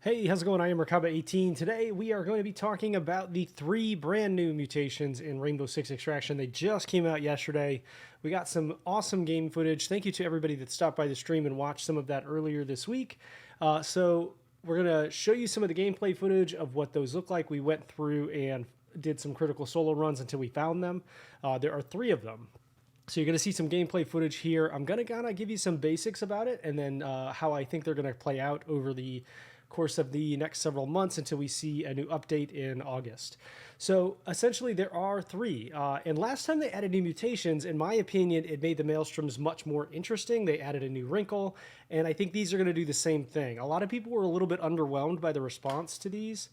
Hey, how's it going? I am Rakaba18. Today we are going to be talking about the 3 brand new mutations in Rainbow Six Extraction. They just came out yesterday. We got some awesome game footage. Thank you to everybody that stopped by the stream and watched some of that earlier this week. So we're going to show you some of the gameplay footage of what those look like. We went through and did some critical solo runs until we found them. There are 3 of them. So you're going to see some gameplay footage here. I'm going to kind of give you some basics about it and then how I think they're going to play out over the course of the next several months until we see a new update in August. So essentially there are 3. And last time they added new mutations, in my opinion, it made the Maelstroms much more interesting. They added a new wrinkle, and I think these are going to do the same thing. A lot of people were a little bit underwhelmed by the response to these.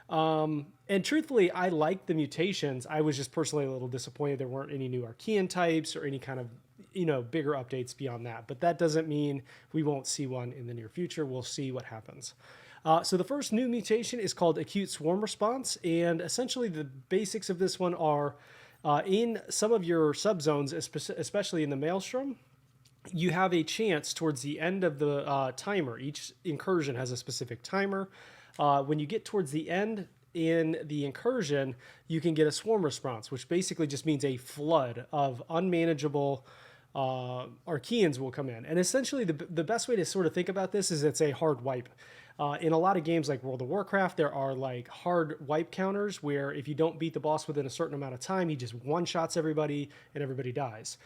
And truthfully, I liked the mutations. I was just personally a little disappointed there weren't any new Archean types or any kind of bigger updates beyond that. But that doesn't mean we won't see one in the near future. We'll see what happens. So the first new mutation is called Acute Swarm Response, and essentially the basics of this one are in some of your subzones, especially in the Maelstrom, you have a chance towards the end of the timer. Each incursion has a specific timer. When you get towards the end in the incursion, you can get a swarm response, which basically just means a flood of unmanageable Archeans will come in. And essentially the best way to sort of think about this is it's a hard wipe. In a lot of games like World of Warcraft, there are like hard wipe counters where if you don't beat the boss within a certain amount of time, he just one-shots everybody and everybody dies.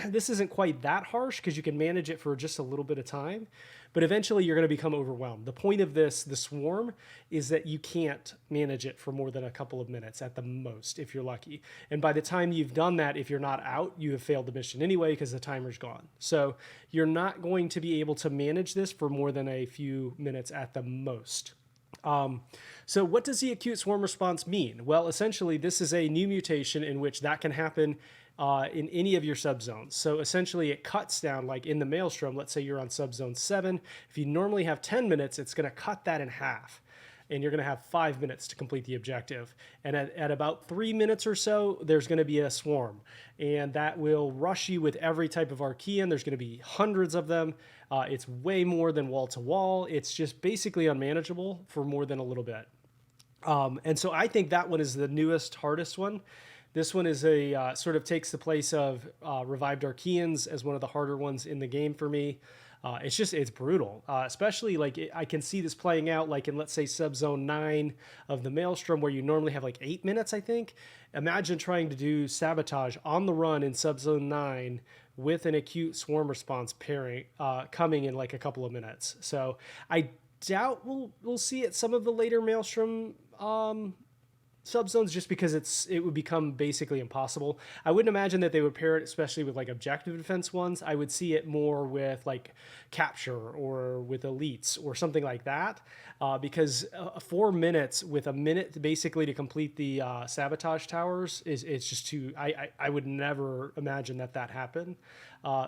This isn't quite that harsh because you can manage it for just a little bit of time, but eventually you're going to become overwhelmed. The point of this, the swarm, is that you can't manage it for more than a couple of minutes at the most if you're lucky. And by the time you've done that, if you're not out, you have failed the mission anyway because the timer's gone. So you're not going to be able to manage this for more than a few minutes at the most. So what does the acute swarm response mean? Well, essentially, this is a new mutation in which that can happen in any of your subzones. So essentially it cuts down, like in the Maelstrom, let's say you're on subzone 7. If you normally have 10 minutes, it's going to cut that in half. And you're going to have 5 minutes to complete the objective. And at about 3 minutes or so, there's going to be a swarm. And that will rush you with every type of Archean. There's going to be hundreds of them. It's way more than wall to wall. It's just basically unmanageable for more than a little bit. And so I think that one is the newest, hardest one. This one is a sort of takes the place of revived Archeans as one of the harder ones in the game for me. It's brutal, especially like I can see this playing out like in, let's say, subzone 9 of the Maelstrom, where you normally have like 8 minutes, I think. Imagine trying to do sabotage on the run in subzone 9 with an acute swarm response pairing coming in like a couple of minutes. So I doubt we'll see it some of the later Maelstrom subzones, just because it would become basically impossible. I wouldn't imagine that they would pair it, especially with like objective defense ones. I would see it more with like capture or with elites or something like that, because 4 minutes with a minute basically to complete the sabotage towers it's just too. I would never imagine that happened.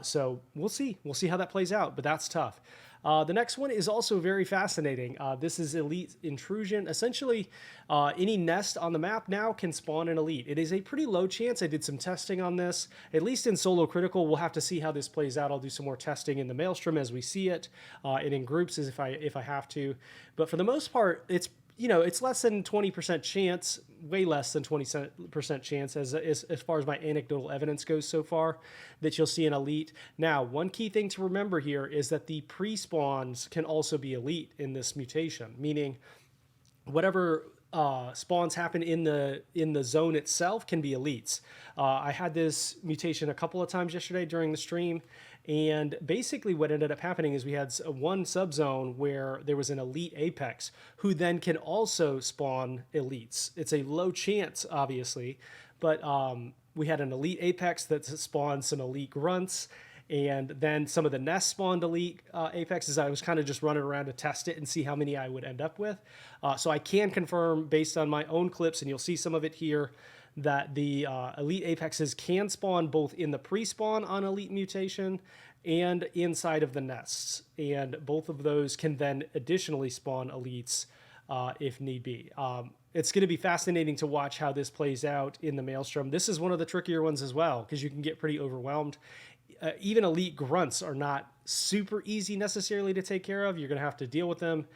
So we'll see how that plays out, but that's tough. The next one is also very fascinating. This is Elite Intrusion. Essentially, any nest on the map now can spawn an Elite. It is a pretty low chance. I did some testing on this, at least in Solo Critical. We'll have to see how this plays out. I'll do some more testing in the Maelstrom as we see it, and in groups if I have to. But for the most part, it's less than 20% chance, way less than 20% chance as far as my anecdotal evidence goes so far, that you'll see an elite. Now, one key thing to remember here is that the pre-spawns can also be elite in this mutation, meaning whatever spawns happen in the zone itself can be elites. I had this mutation a couple of times yesterday during the stream, and basically what ended up happening is we had one subzone where there was an elite apex who then can also spawn elites. It's a low chance, obviously, but we had an elite apex that spawned some elite grunts, and then some of the nest spawned elite apexes. I was kind of just running around to test it and see how many I would end up with. So I can confirm based on my own clips, and you'll see some of it here, that the elite apexes can spawn both in the pre-spawn on elite mutation and inside of the nests. And both of those can then additionally spawn elites if need be. It's going to be fascinating to watch how this plays out in the Maelstrom. This is one of the trickier ones as well, because you can get pretty overwhelmed. Even elite grunts are not super easy necessarily to take care of. You're going to have to deal with them.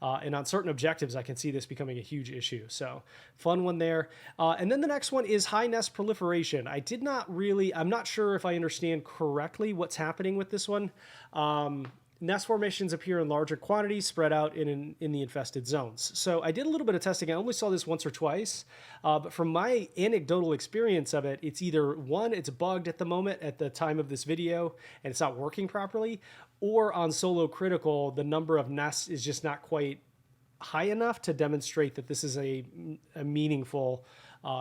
And on certain objectives, I can see this becoming a huge issue. So fun one there. And then the next one is high nest proliferation. I'm not sure if I understand correctly what's happening with this one. Nest formations appear in larger quantities spread out in the infested zones. So I did a little bit of testing. I only saw this once or twice, but from my anecdotal experience of it, it's either one, it's bugged at the moment at the time of this video and it's not working properly, or on solo critical, the number of nests is just not quite high enough to demonstrate that this is a meaningful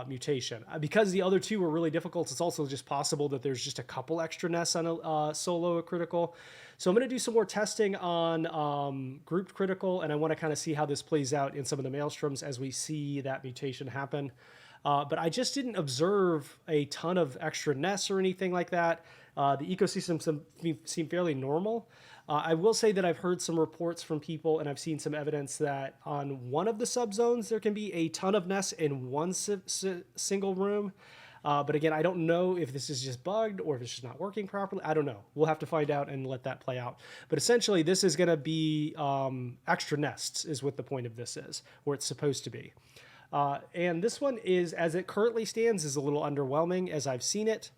mutation. Because the other two were really difficult, it's also just possible that there's just a couple extra nests on a solo critical. So I'm going to do some more testing on grouped critical, and I want to kind of see how this plays out in some of the Maelstroms as we see that mutation happen. But I just didn't observe a ton of extra nests or anything like that. The ecosystem seem fairly normal. I will say that I've heard some reports from people, and I've seen some evidence that on one of the subzones there can be a ton of nests in one single room. But again, I don't know if this is just bugged or if it's just not working properly. I don't know. We'll have to find out and let that play out. But essentially, this is going to be extra nests is what the point of this is, or it's supposed to be. And this one is, as it currently stands, is a little underwhelming as I've seen it.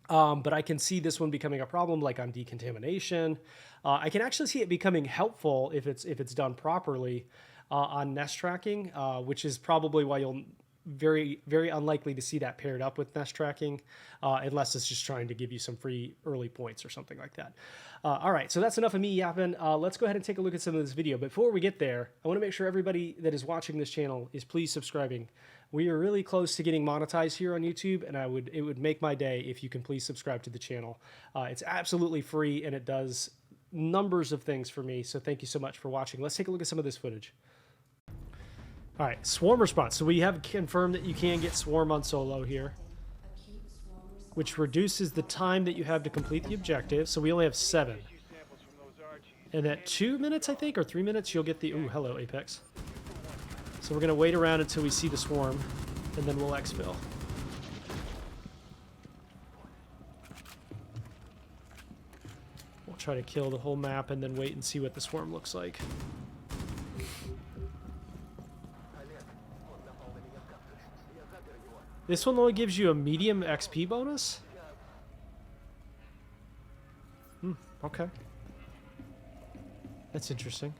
But I can see this one becoming a problem, like on decontamination. I can actually see it becoming helpful if it's done properly on nest tracking, which is probably why you'll very, very unlikely to see that paired up with nest tracking, unless it's just trying to give you some free early points or something like that. All right, so that's enough of me yapping. Let's go ahead and take a look at some of this video. But before we get there, I want to make sure everybody that is watching this channel is please subscribing. We are really close to getting monetized here on YouTube, and it would make my day if you can please subscribe to the channel. It's absolutely free, and it does numbers of things for me, so thank you so much for watching. Let's take a look at some of this footage. All right, swarm response. So we have confirmed that you can get swarm on solo here, which reduces the time that you have to complete the objective. So we only have 7. And at 2 minutes, I think, or 3 minutes, you'll get the... Ooh, hello, Apex. So we're going to wait around until we see the swarm, and then we'll exfil. We'll try to kill the whole map and then wait and see what the swarm looks like. This one only gives you a medium XP bonus? Okay. That's interesting.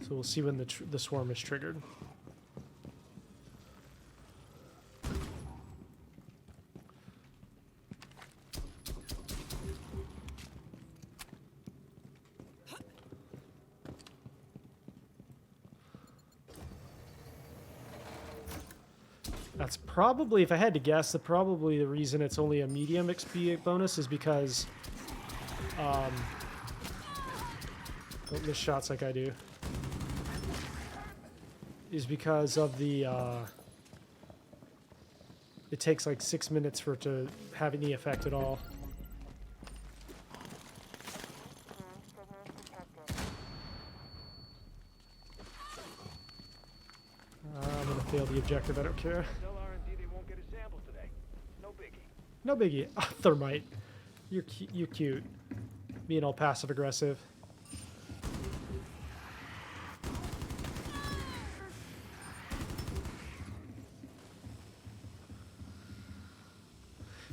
So we'll see when the swarm is triggered. That's probably, if I had to guess, probably the reason it's only a medium XP bonus is because don't miss shots like I do. Is because of the it takes like 6 minutes for it to have any effect at all. I'm gonna fail the objective, I don't care. No biggie. Oh, Thermite. You're cute. Being all passive aggressive.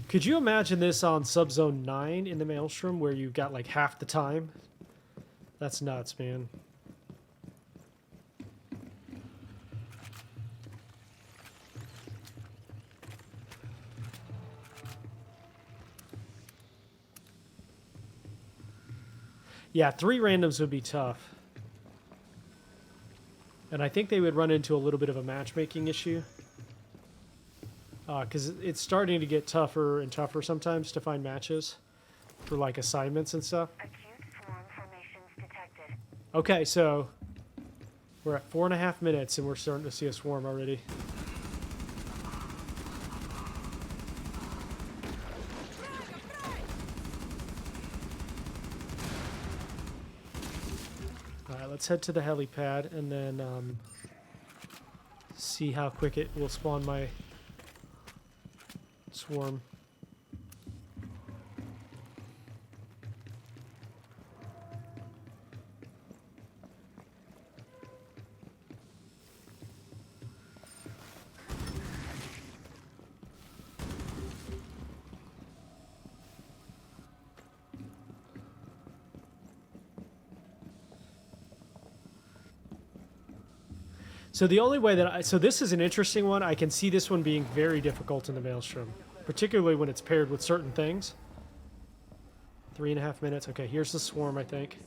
Could you imagine this on Subzone 9 in the Maelstrom where you got like half the time? That's nuts, man. Yeah, 3 randoms would be tough. And I think they would run into a little bit of a matchmaking issue. Because it's starting to get tougher and tougher sometimes to find matches for like assignments and stuff. Acute swarm formations detected. Okay, so we're at 4.5 minutes and we're starting to see a swarm already. Alright, let's head to the helipad and then See how quick it will spawn my swarm. So the only way that so this is an interesting one. I can see this one being very difficult in the Maelstrom, particularly when it's paired with certain things. 3.5 minutes. Okay, here's the swarm, I think.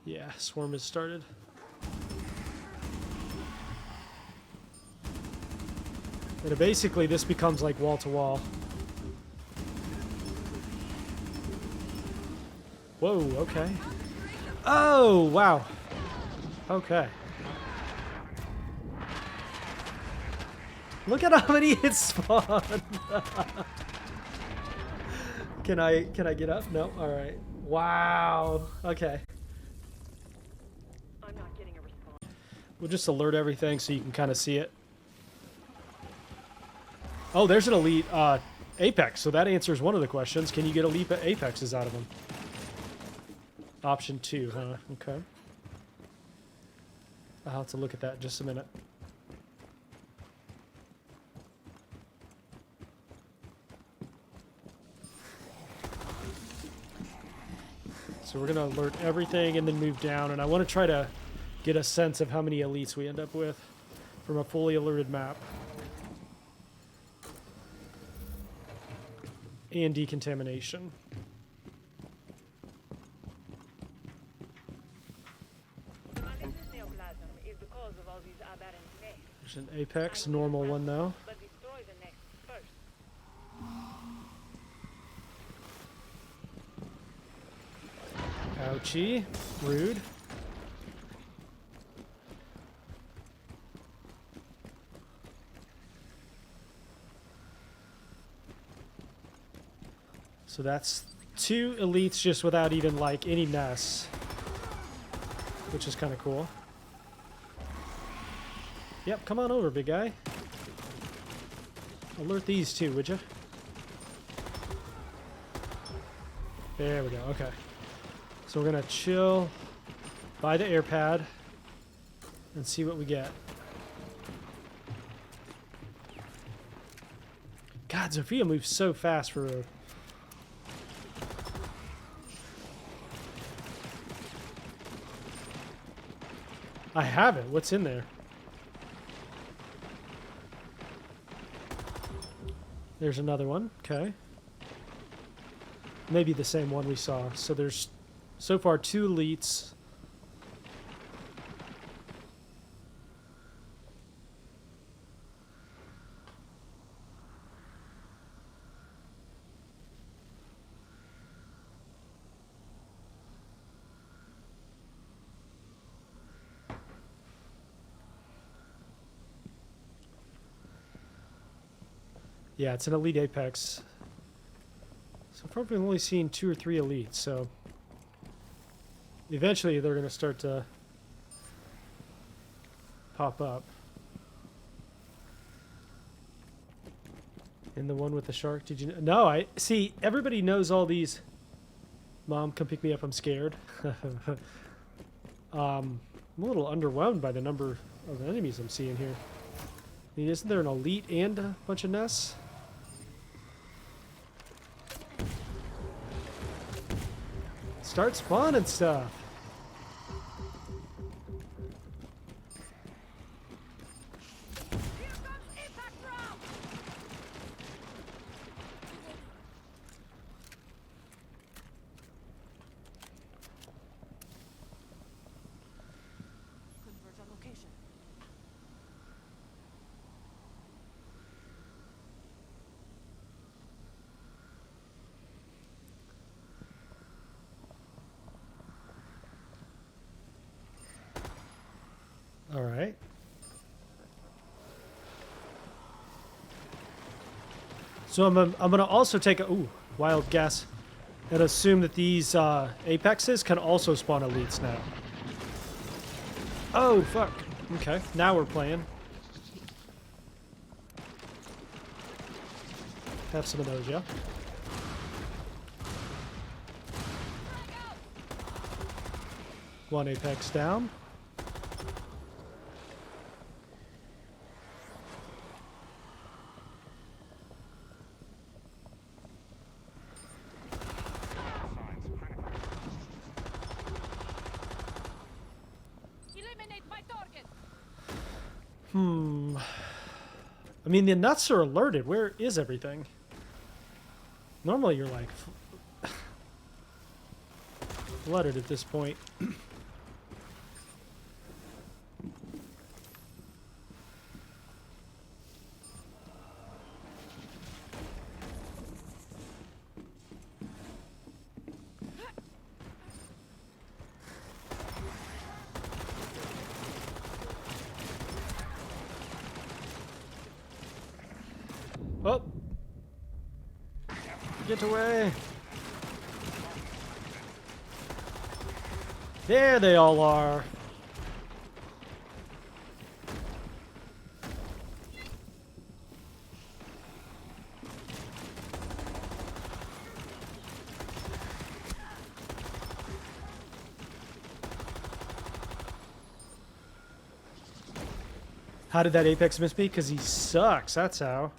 Yeah, swarm has started. And basically this becomes like wall to wall. Whoa, okay. Oh, wow. Okay. Look at how many it spawned. Can I get up? No. All right. Wow. Okay. I'm not getting a response. We'll just alert everything so you can kind of see it. Oh, there's an elite apex. So that answers one of the questions. Can you get elite apexes out of them? Option 2, huh? Okay. I'll have to look at that in just a minute. So we're going to alert everything and then move down. And I want to try to get a sense of how many elites we end up with from a fully alerted map. And decontamination. There's an apex, normal one though. Ouchie. Rude. So that's 2 elites just without even like any nests, which is kind of cool. Yep, come on over, big guy. Alert these 2, would you? There we go, okay. So we're gonna chill by the air pad and see what we get. God, Zofia moves so fast for a... I have it. What's in there? There's another one. Okay. Maybe the same one we saw. So there's so far 2 elites. Yeah, it's an elite apex. So far we've only seen 2 or 3 elites, so eventually they're going to start to pop up. And the one with the shark, did you know? No, I see, everybody knows all these. Mom, come pick me up, I'm scared. I'm a little underwhelmed by the number of enemies I'm seeing here. I mean, isn't there an elite and a bunch of nests? Start spawning stuff. Converge on location. All right. So I'm gonna also take a wild guess and assume that these apexes can also spawn elites now. Oh fuck! Okay, now we're playing. Have some of those, yeah? One Apex down. Eliminate my target. I mean, the nuts are alerted. Where is everything? Normally you're like flooded at this point. Oh! Get away! There they all are! How did that Apex miss me? Because he sucks, that's how.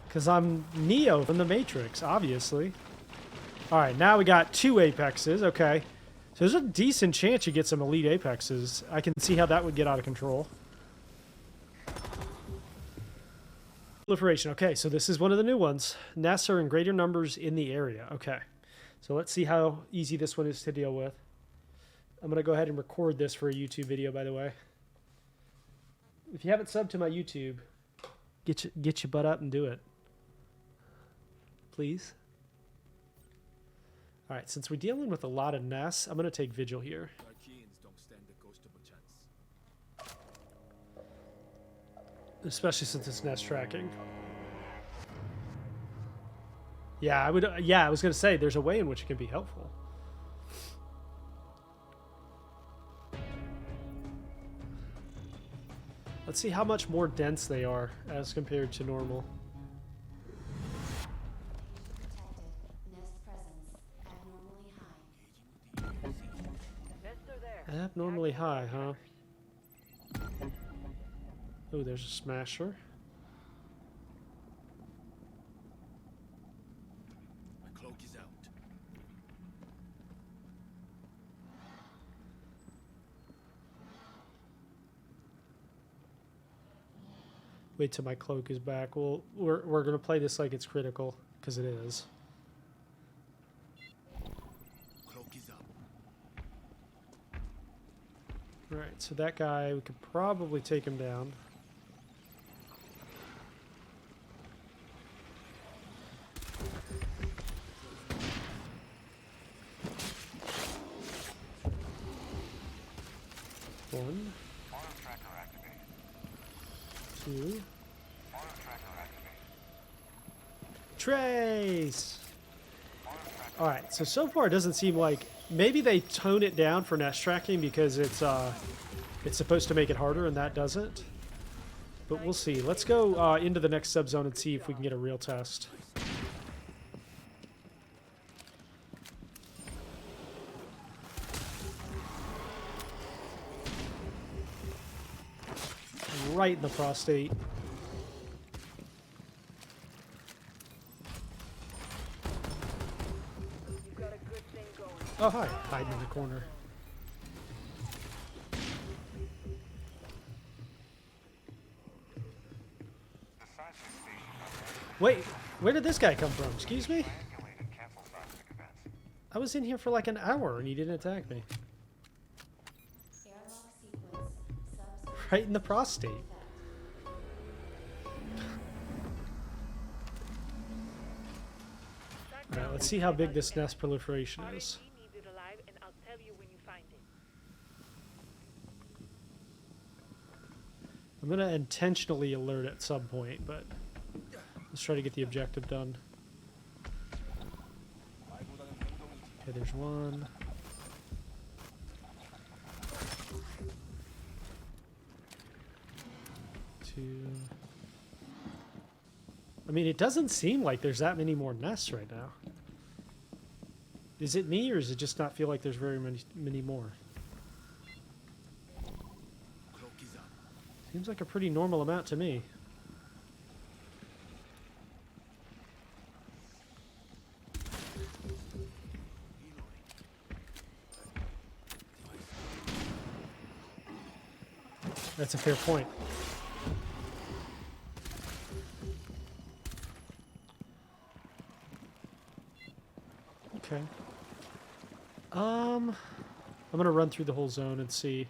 Because I'm Neo from the Matrix, obviously. Alright, now we got 2 Apexes. Okay. So there's a decent chance you get some elite Apexes. I can see how that would get out of control. Proliferation. Okay, so this is one of the new ones. Nests are in greater numbers in the area. Okay. So let's see how easy this one is to deal with. I'm going to go ahead and record this for a YouTube video, by the way. If you haven't subbed to my YouTube, get your butt up and do it. Please. All right, since we're dealing with a lot of nests, I'm going to take Vigil here. Especially since it's nest tracking. Yeah, I was going to say there's a way in which it can be helpful. Let's see how much more dense they are as compared to normal. Abnormally high, huh? Oh, there's a smasher. My cloak is out. Wait till my cloak is back. Well, we're gonna play this like it's critical, because it is. Cloak is up. Alright, so that guy, we could probably take him down. One. Two. Trace! Alright, so far it doesn't seem like... Maybe they tone it down for nest tracking because it's supposed to make it harder and that doesn't. But we'll see. Let's go into the next subzone and see if we can get a real test. Right in the prostate. Oh, hi. Hiding in the corner. Wait, where did this guy come from? Excuse me? I was in here for like an hour and he didn't attack me. Right in the prostate. Alright, let's see how big this nest proliferation is. I'm going to intentionally alert at some point, but let's try to get the objective done. Okay, there's one. Two. I mean, it doesn't seem like there's that many more nests right now. Is it me, or does it just not feel like there's very many more? Cloak is up. Seems like a pretty normal amount to me. That's a fair point. Okay. I'm gonna run through the whole zone and see.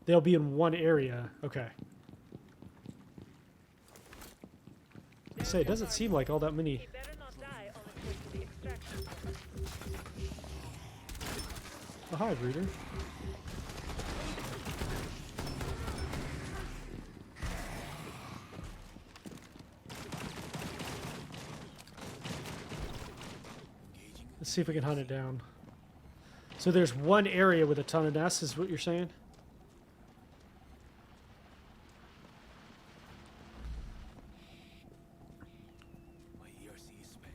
They'll be in one area. Okay. Say, it doesn't seem like all that many. Oh, hi, Breeder. Let's see if we can hunt it down. So there's one area with a ton of nests, is what you're saying? My ERC is spent.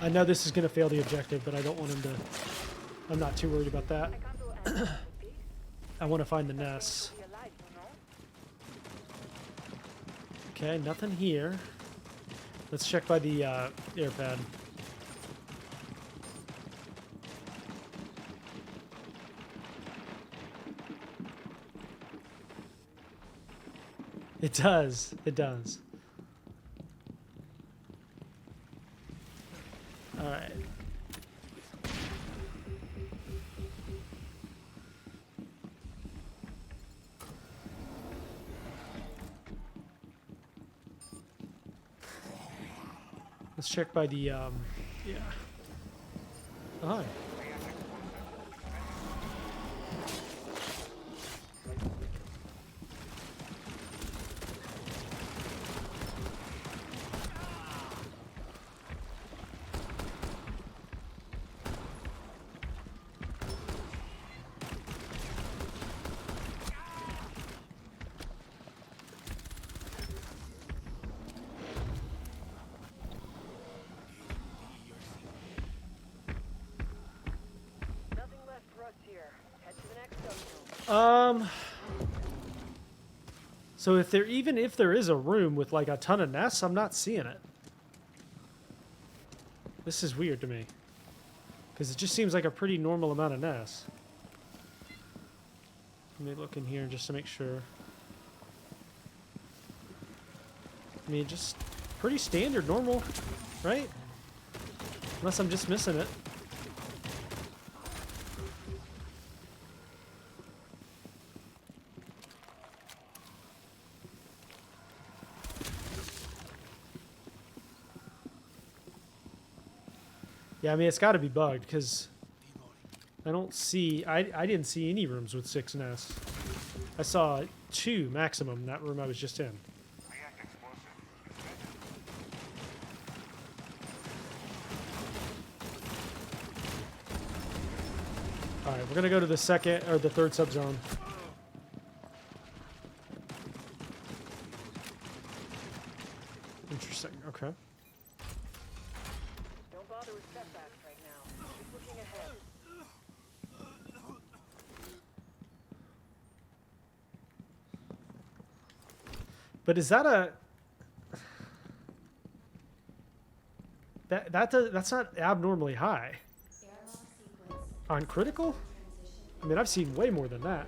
I know this is going to fail the objective, but I don't want him to... I'm not too worried about that. I want to find the nests. Okay, nothing here. Let's check by the air pad. It does. It does. All right. Let's check by the, yeah. Oh, hi. Nothing left for us here. Head to the next subzone. So even if there is a room with like a ton of nests, I'm not seeing it. This is weird to me. Because it just seems like a pretty normal amount of nests. Let me look in here just to make sure. I mean, just pretty standard, normal, right? Unless I'm just missing it. Yeah, I mean, it's got to be bugged because I don't see... I didn't see any rooms with 6 nests. I saw 2 maximum in that room I was just in. Alright, we're going to go to the second or the third subzone. Interesting, okay. Don't bother with setbacks right now. Keep looking ahead. But is that a... That's not abnormally high. On critical? I mean, I've seen way more than that.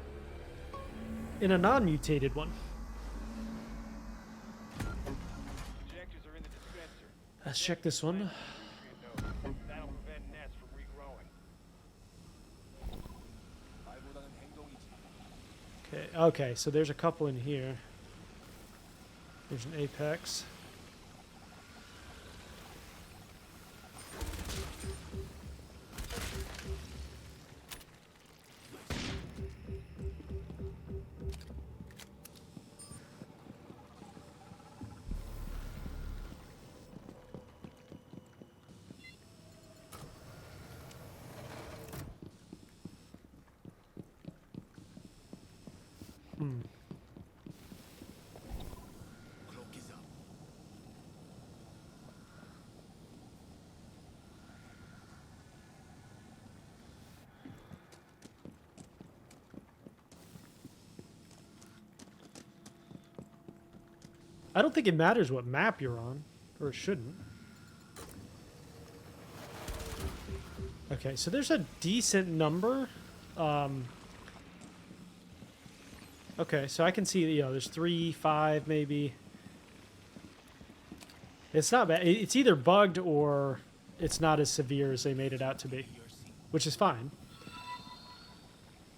In a non-mutated one. Injectors are in the dispenser. Let's check this one. That'll prevent nests from regrowing. Okay. Okay, so there's a couple in here. There's an apex. Cloak is up. I don't think it matters what map you're on, or it shouldn't. Okay, so there's a decent number. Okay, so I can see, you know, there's 3, 5, maybe. It's not bad. It's either bugged or it's not as severe as they made it out to be, which is fine.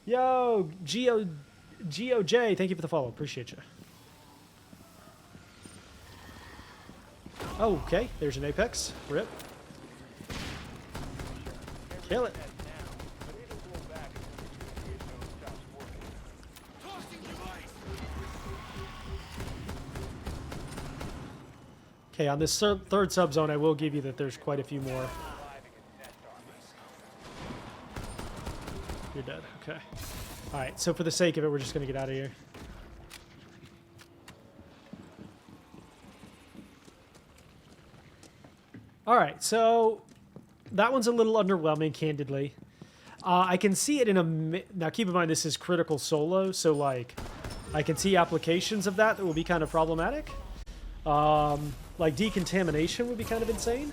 Yo, GOJ, thank you for the follow. Appreciate you. Oh, okay, there's an apex. Rip. Kill it. Okay, on this third subzone, I will give you that there's quite a few more. You're dead. Okay. All right, so for the sake of it, we're just going to get out of here. All right, so that one's a little underwhelming, candidly. I can see it in a... Now, keep in mind, this is critical solo, so, like, I can see applications of that will be kind of problematic. Like, decontamination would be kind of insane.